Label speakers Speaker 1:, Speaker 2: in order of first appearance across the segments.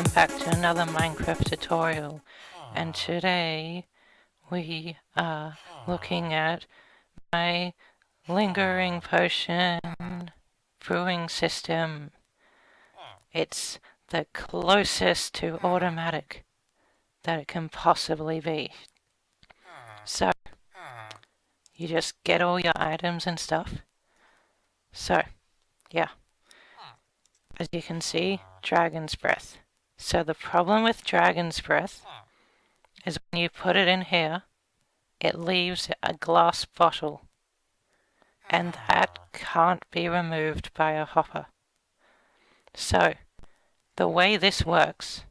Speaker 1: welcome back to another Minecraft tutorial, and today we are looking at my lingering potion brewing system. It's the closest to automatic that it can possibly be. So, you just get all your items and stuff. So, yeah. As you can see, Dragon's Breath. So the problem with Dragon's Breath is when you put it in here, it leaves a glass bottle, and that can't be removed by a hopper. So the way this works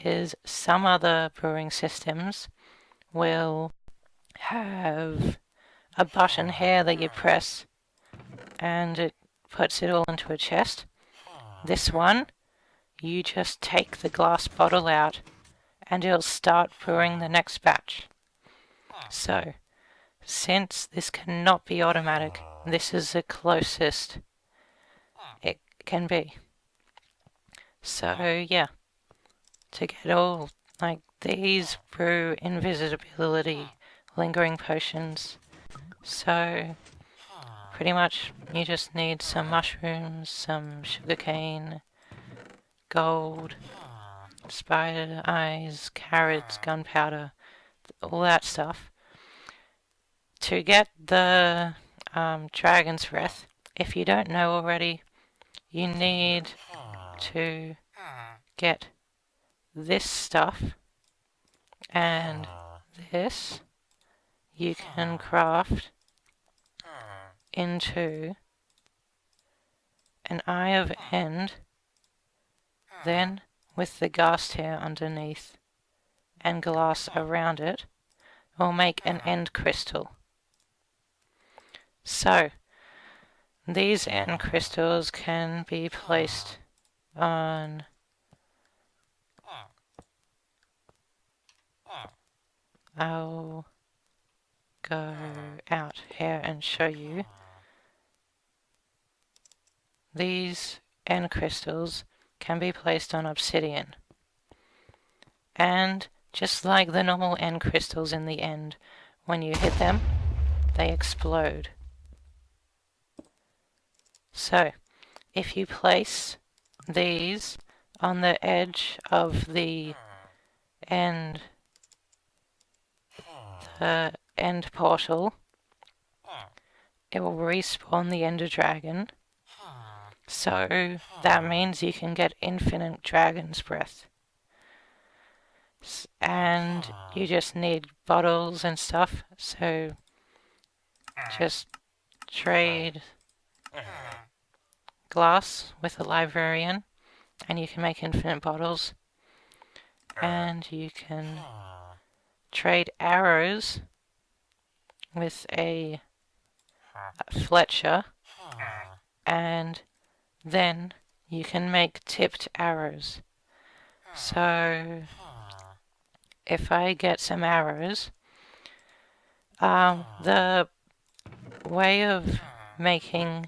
Speaker 1: is some other brewing systems will have a button here that you press and it puts it all into a chest. This one, you just take the glass bottle out and it'll start brewing the next batch. So, since this cannot be automatic, this is the closest it can be. So, yeah, to get all, like, these brew invisibility, lingering potions. So, pretty much you just need some mushrooms, some sugarcane, gold, spider eyes, carrots, gunpowder, all that stuff. To get the Dragon's Breath, if you don't know already, you need to get this stuff and this you can craft into an Eye of End, then with the ghast tear underneath and glass around it, will make an end crystal. So, these end crystals can be placed on I'll go out here and show you. These end crystals can be placed on obsidian. And just like the normal end crystals in the end, when you hit them, they explode. So, if you place these on the edge of the end portal, it will respawn the Ender Dragon. So that means you can get infinite Dragon's Breath. And you just need bottles and stuff, so just trade glass with a librarian and you can make infinite bottles. And you can trade arrows with a Fletcher, and then you can make tipped arrows. So if I get some arrows, the way of making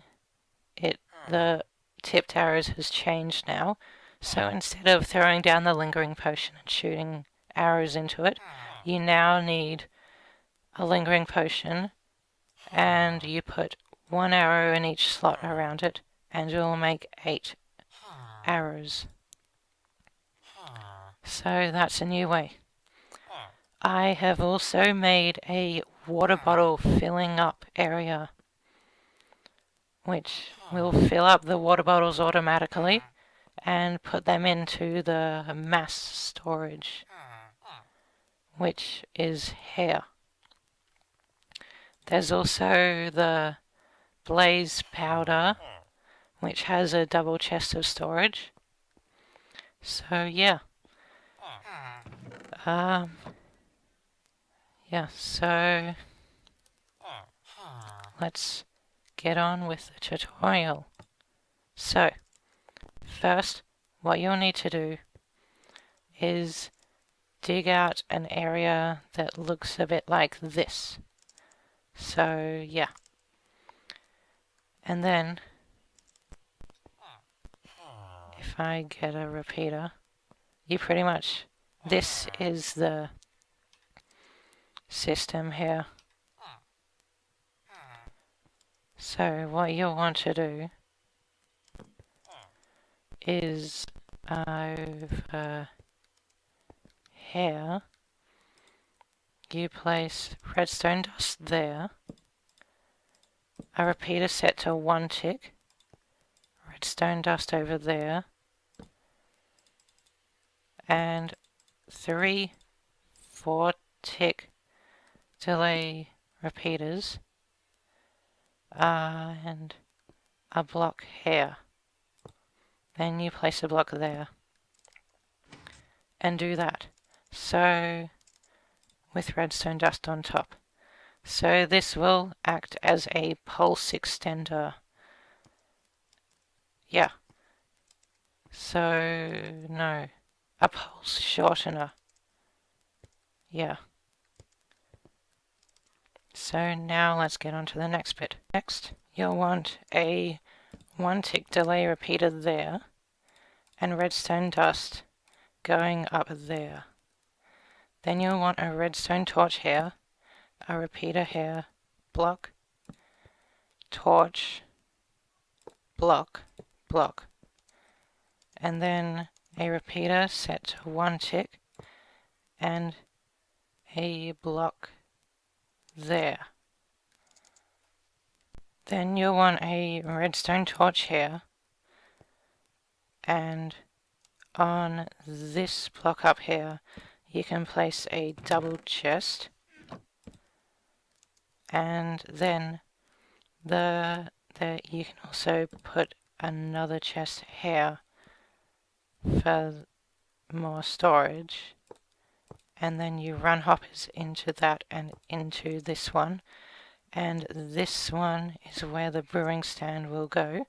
Speaker 1: it, the tipped arrows has changed now. So instead of throwing down the lingering potion and shooting arrows into it, you now need a lingering potion and you put one arrow in each slot around it and it will make 8 arrows. So that's a new way. I have also made a water bottle filling up area, which will fill up the water bottles automatically and put them into the mass storage, which is here. There's also the blaze powder, which has a double chest of storage. So yeah. So let's get on with the tutorial. So, first, what you'll need to do is dig out an area that looks a bit like this. So, yeah. And then, if I get a repeater, you pretty much, this is the system here. So what you'll want to do is over here, you place redstone dust there, a repeater set to 1 tick, redstone dust over there, and 3 4-tick delay repeaters, and a block here. Then you place a block there and do that. So with redstone dust on top. So this will act as a pulse extender. Yeah. So no, a pulse shortener. Yeah. So now let's get on to the next bit. Next, you'll want a 1-tick delay repeater there, and redstone dust going up there. Then you'll want a redstone torch here, a repeater here, block, torch, block, block, and then a repeater set to 1 tick, and a block there. Then you'll want a redstone torch here, and on this block up here you can place a double chest, and then you can also put another chest here for more storage, and then you run hoppers into that and into this one, and this one is where the brewing stand will go.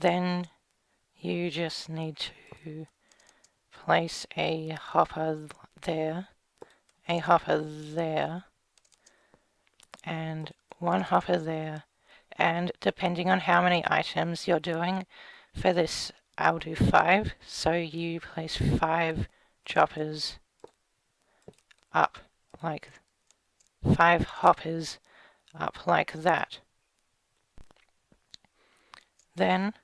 Speaker 1: Then you just need to place a hopper there, a hopper there, and 1 hopper there, and depending on how many items you're doing, for this I'll do 5, so you place 5 droppers up, like 5 hoppers up like that. Then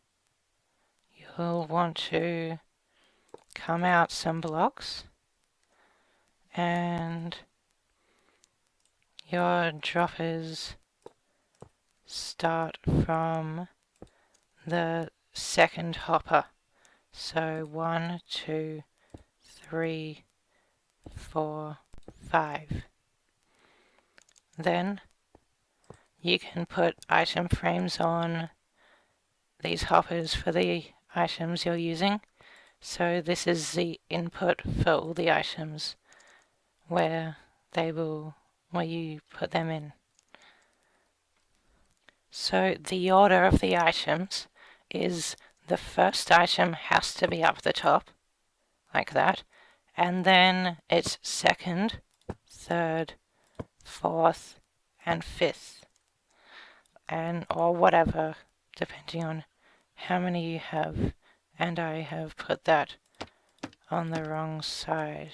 Speaker 1: you'll want to come out some blocks, and your droppers start from the second hopper. So 1, 2, 3, 4, 5. Then you can put item frames on these hoppers for the items you're using. So this is the input for all the items where you put them in. So the order of the items is the first item has to be up the top, like that, and then it's second, third, fourth, and fifth, or whatever, depending on how many you have, and I have put that on the wrong side.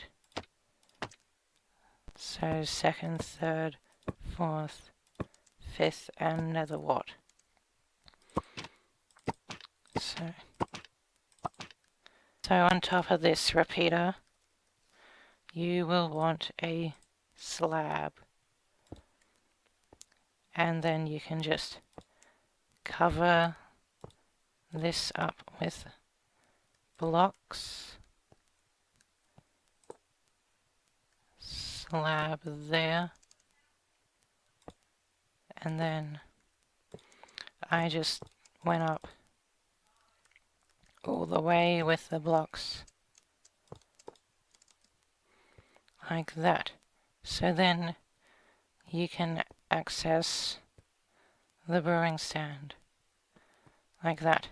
Speaker 1: So second, third, fourth, fifth, and nether wart. So on top of this repeater, you will want a slab, and then you can just cover this up with blocks, slab there, and then I just went up all the way with the blocks like that. So then you can access the brewing stand like that.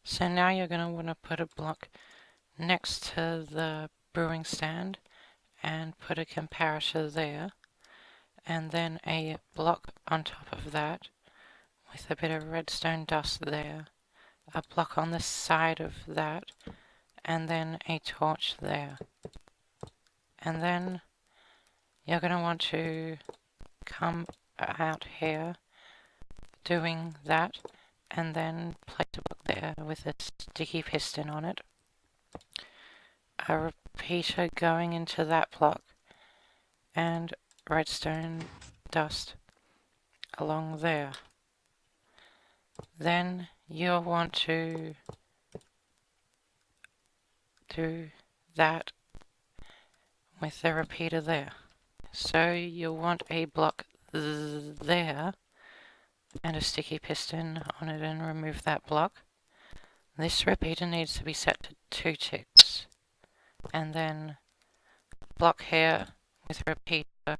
Speaker 1: So now you're going to want to put a block next to the brewing stand and put a comparator there, and then a block on top of that with a bit of redstone dust there, a block on the side of that, and then a torch there. And then you're going to want to come out here doing that, and then place a block there with a sticky piston on it. A repeater going into that block, and redstone dust along there. Then you'll want to do that with the repeater there. So you'll want a block there and a sticky piston on it, and remove that block. This repeater needs to be set to 2 ticks, and then block here with repeater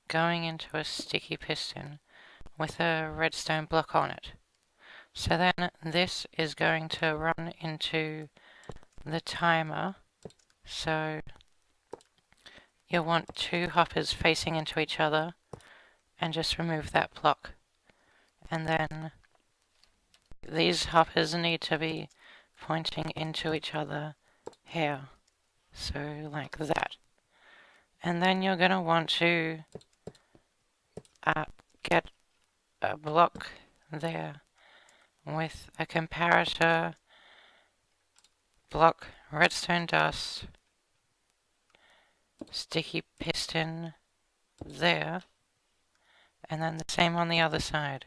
Speaker 1: going into a sticky piston with a redstone block on it. So then this is going to run into the timer. So you'll want 2 hoppers facing into each other, and just remove that block. And then these hoppers need to be pointing into each other here, so like that. And then you're going to want to get a block there with a comparator block, redstone dust, sticky piston there, and then the same on the other side.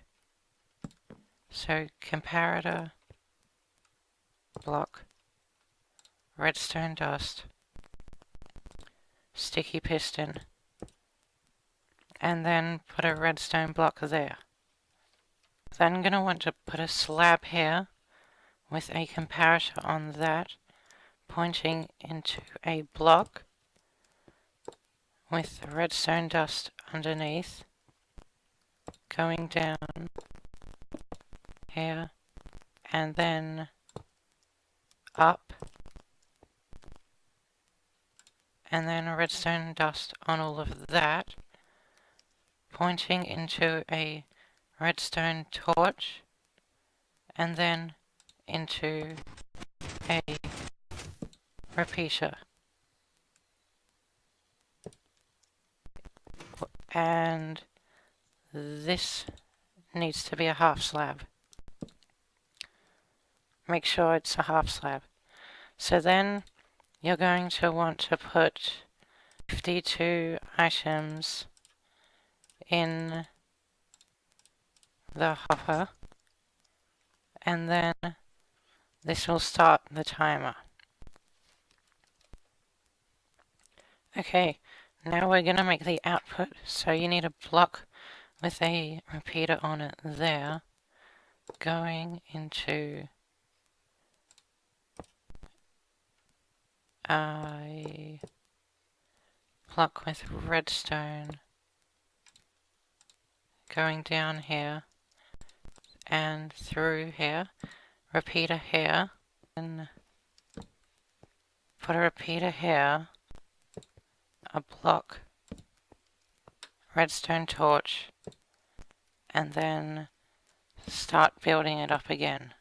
Speaker 1: So comparator block, redstone dust, sticky piston, and then put a redstone block there. Then I'm going to want to put a slab here with a comparator on that, pointing into a block with redstone dust underneath, going down here, and then up, and then redstone dust on all of that, pointing into a redstone torch, and then into a repeater. And this needs to be a half slab. Make sure it's a half slab. So then you're going to want to put 52 items in the hopper, and then this will start the timer. Okay, now we're going to make the output, so you need a block with a repeater on it there, going into a block with redstone, going down here and through here, repeater here, and put a repeater here, a block, redstone torch, and then start building it up again.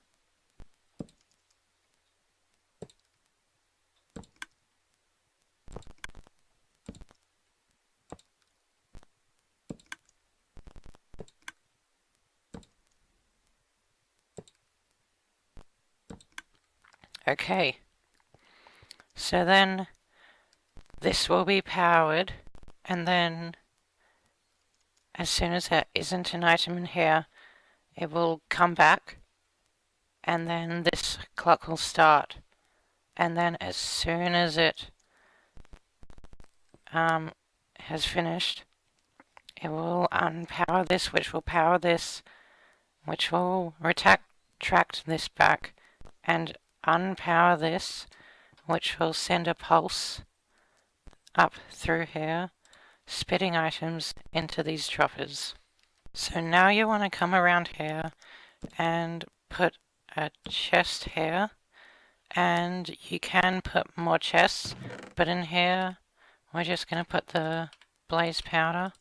Speaker 1: Okay, so then this will be powered, and then as soon as there isn't an item in here, it will come back, and then this clock will start, and then as soon as it has finished, it will unpower this, which will power this, which will retract this back, and unpower this, which will send a pulse up through here, spitting items into these droppers. So now you want to come around here and put a chest here, and you can put more chests, but in here we're just going to put the blaze powder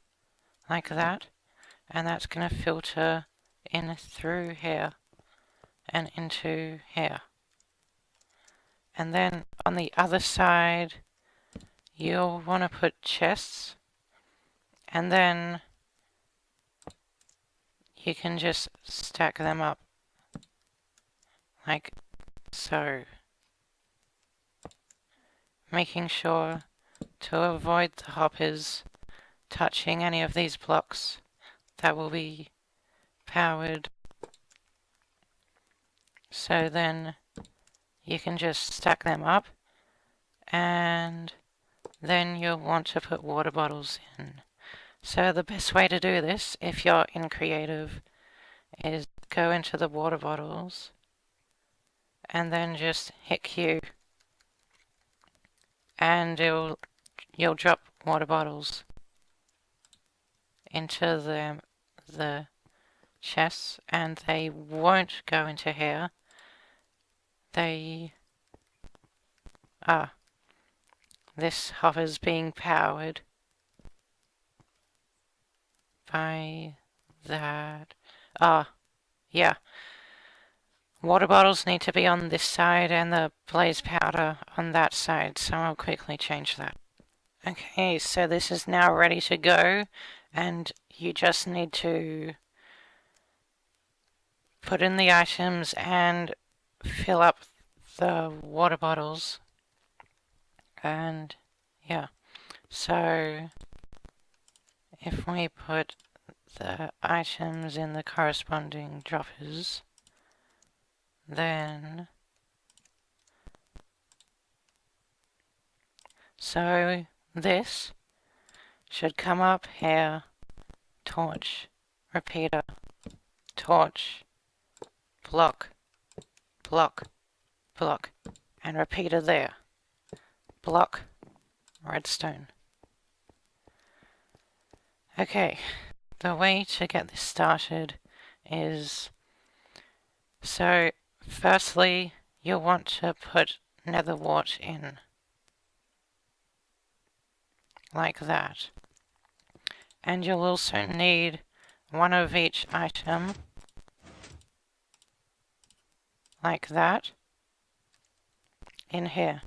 Speaker 1: like that, and that's going to filter in through here and into here. And then on the other side, you'll want to put chests, and then you can just stack them up like so, making sure to avoid the hoppers touching any of these blocks that will be powered. So then you can just stack them up, and then you'll want to put water bottles in. So the best way to do this, if you're in creative, is go into the water bottles and then just hit Q, and you'll drop water bottles into the chests, and they won't go into here. This hopper's being powered by that. Yeah. Water bottles need to be on this side and the blaze powder on that side, so I'll quickly change that. Okay, so this is now ready to go, and you just need to put in the items and fill up the water bottles. And yeah, so if we put the items in the corresponding droppers, then so this should come up here, torch, repeater, torch, block, block, block, and repeater there, block, redstone. Okay, the way to get this started is, so firstly you'll want to put nether wart in, like that. And you'll also need one of each item, like that, in here.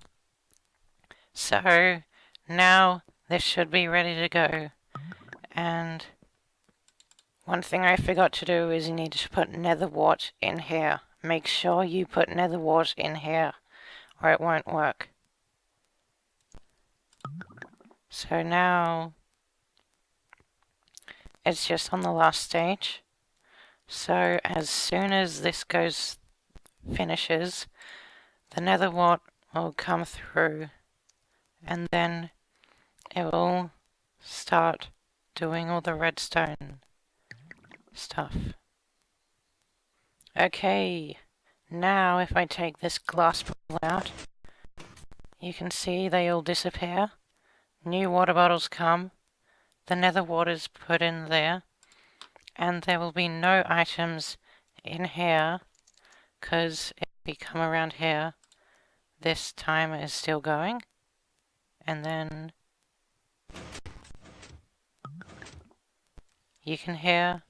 Speaker 1: So now this should be ready to go. And one thing I forgot to do is you need to put nether wart in here. Make sure you put nether wart in here, or it won't work. So now it's just on the last stage. So as soon as this finishes, the nether wart will come through, and then it will start doing all the redstone stuff. Okay, now if I take this glass bottle out, you can see they all disappear. New water bottles come, the nether wart is put in there, and there will be no items in here, because if we come around here, this timer is still going, and then you can hear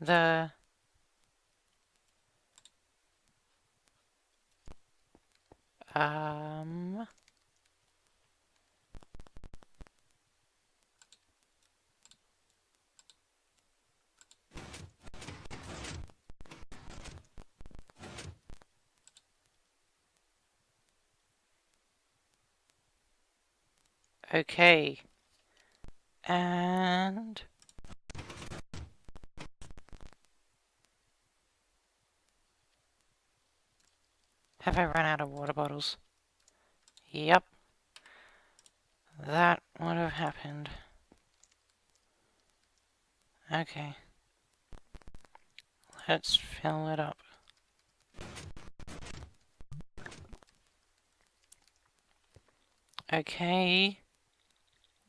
Speaker 1: the okay, and have I run out of water bottles? Yep, that would have happened. Okay, let's fill it up. Okay,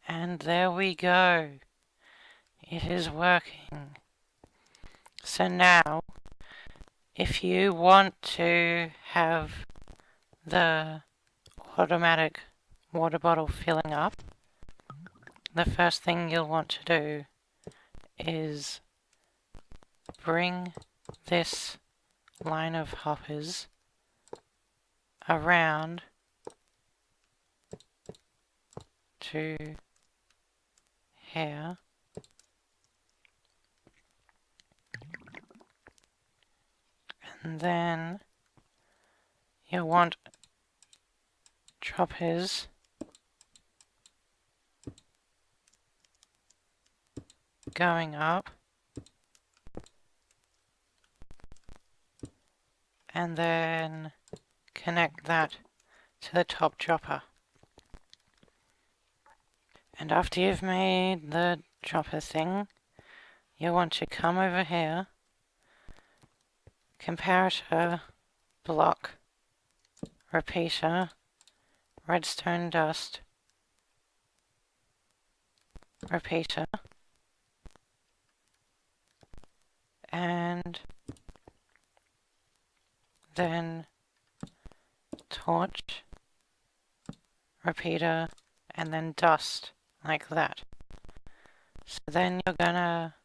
Speaker 1: and there we go. It is working. So now, if you want to have the automatic water bottle filling up, the first thing you'll want to do is bring this line of hoppers around to here. And then you'll want droppers going up, and then connect that to the top dropper. And after you've made the dropper thing, you'll want to come over here, comparator, block, repeater, redstone dust, repeater, and then torch, repeater, and then dust, like that. So then you're gonna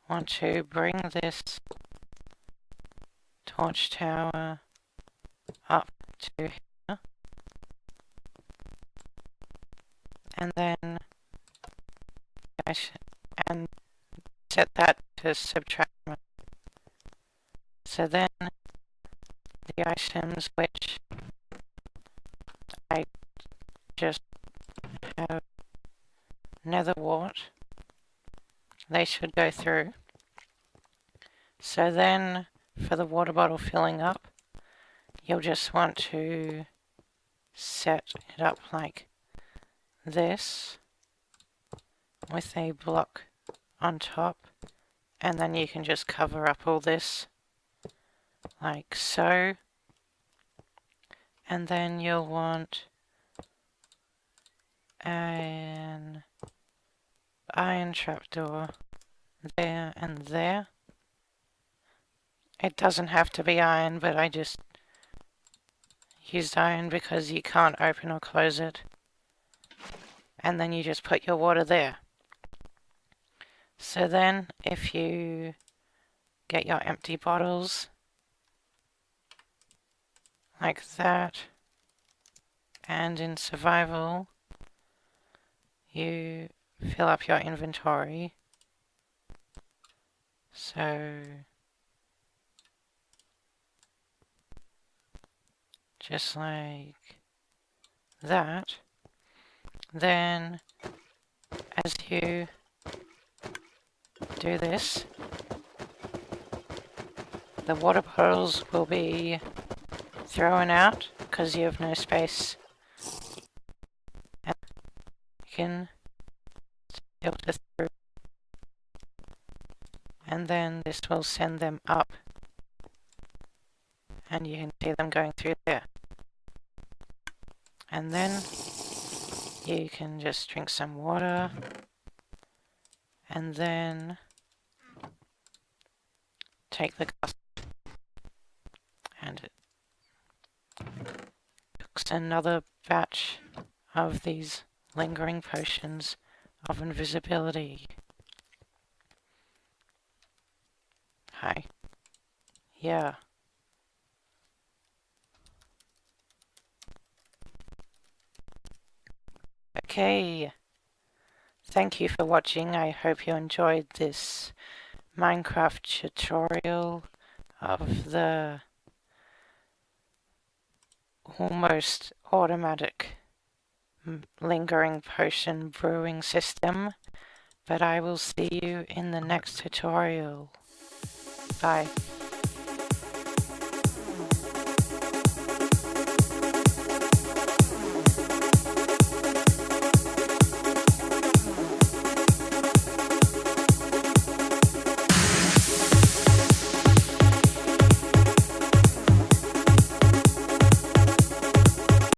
Speaker 1: want to bring this torch tower up to here, and then and set that to subtract. So then the items which I just have nether wart, they should go through. So then for the water bottle filling up, you'll just want to set it up like this with a block on top, and then you can just cover up all this like so, and then you'll want an iron trapdoor there and there. It doesn't have to be iron, but I just used iron because you can't open or close it. And then you just put your water there. So then if you get your empty bottles like that, and in survival you fill up your inventory, so just like that, then as you do this, the water bottles will be thrown out because you have no space, and you can filter through, and then this will send them up, and you can see them going through there. And then you can just drink some water, and then take the glass, and it cooks another batch of these lingering potions of invisibility. Hi. Yeah. Okay. Thank you for watching. I hope you enjoyed this Minecraft tutorial of the almost automatic lingering potion brewing system. But I will see you in the next tutorial. Bye.